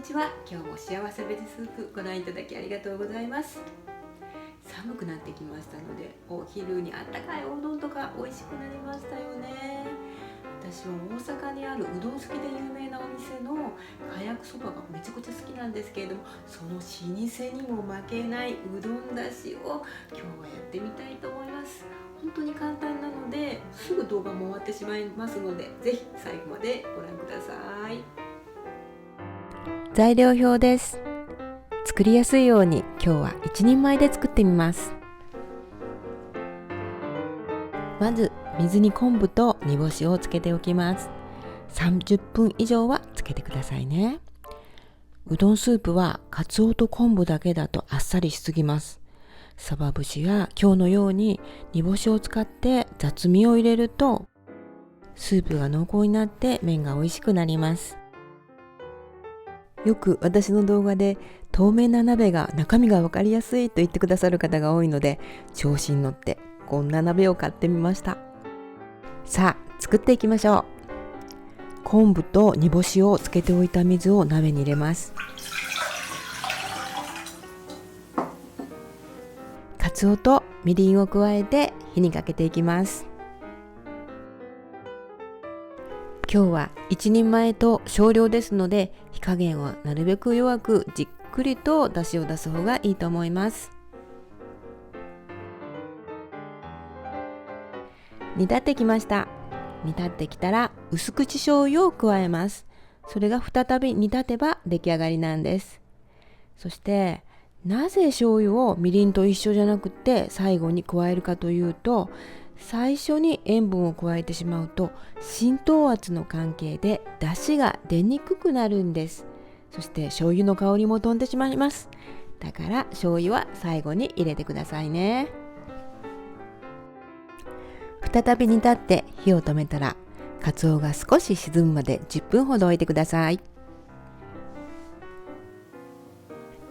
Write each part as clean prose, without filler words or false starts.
にちは。今日も幸せベジスープご覧いただきありがとうございます。寒くなってきましたので、お昼にあったかいおうどんとか美味しくなりましたよね。私は大阪にあるうどん好きで有名なお店のかやくそばがめちゃくちゃ好きなんですけれども、その老舗にも負けないうどんだしを今日はやってみたいと思います。本当に簡単なのですぐ動画も終わってしまいますので、ぜひ最後までご覧ください。材料表です。作りやすいように今日は1人前で作ってみます。まず水に昆布と煮干しをつけておきます。30分以上はつけてくださいね。うどんスープはかつおと昆布だけだとあっさりしすぎます。さば節や今日のように煮干しを使って雑味を入れるとスープが濃厚になって麺が美味しくなります。よく私の動画で透明な鍋が中身が分かりやすいと言ってくださる方が多いので、調子に乗ってこんな鍋を買ってみました。さあ作っていきましょう。昆布と煮干しをつけておいた水を鍋に入れます。かつおとみりんを加えて火にかけていきます。今日は1人前と少量ですので、火加減はなるべく弱くじっくりと出汁を出す方がいいと思います。煮立ってきました。煮立ってきたら薄口醤油を加えます。それが再び煮立てば出来上がりなんです。そしてなぜ醤油をみりんと一緒じゃなくて最後に加えるかというと、最初に塩分を加えてしまうと浸透圧の関係で出汁が出にくくなるんです。そして醤油の香りも飛んでしまいます。だから醤油は最後に入れてくださいね。再び煮立って火を止めたら、かつおが少し沈むまで10分ほど置いてください。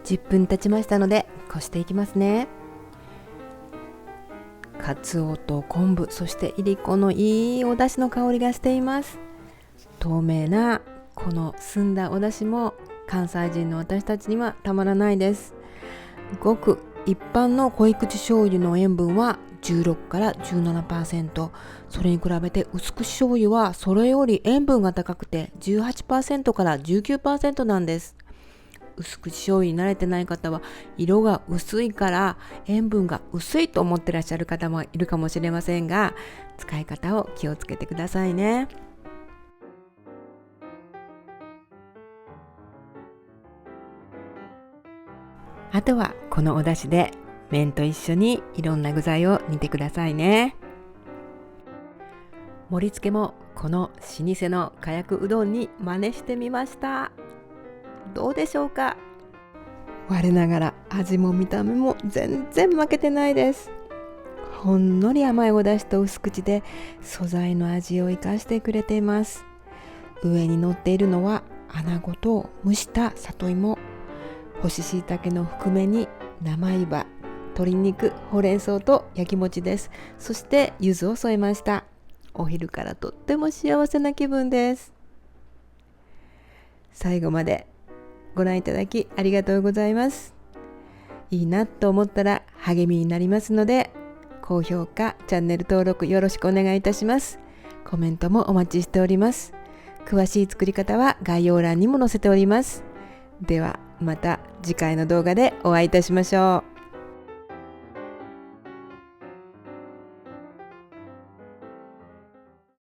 10分経ちましたのでこしていきますね。かつおと昆布、そしていりこのいいお出汁の香りがしています。透明なこの澄んだお出汁も関西人の私たちにはたまらないです。ごく一般の濃い口醤油の塩分は16から 17%、 それに比べて薄口醤油はそれより塩分が高くて 18% から 19% なんです。薄口醤油に慣れてない方は色が薄いから塩分が薄いと思ってらっしゃる方もいるかもしれませんが、使い方を気をつけてくださいね。あとはこのお出汁で麺と一緒にいろんな具材を煮てくださいね。盛り付けもこの老舗のかやくうどんに真似してみました。どうでしょうか。我ながら味も見た目も全然負けてないです。ほんのり甘いお出汁と薄口で素材の味を生かしてくれています。上に乗っているのは穴子と蒸した里芋、干し椎茸の含めに生湯葉、鶏肉、ほうれん草と焼き餅です。そして柚子を添えました。お昼からとっても幸せな気分です。最後までご覧いただきありがとうございます。いいなと思ったら励みになりますので、高評価、チャンネル登録よろしくお願いいたします。コメントもお待ちしております。詳しい作り方は概要欄にも載せております。ではまた次回の動画でお会いいたしましょう。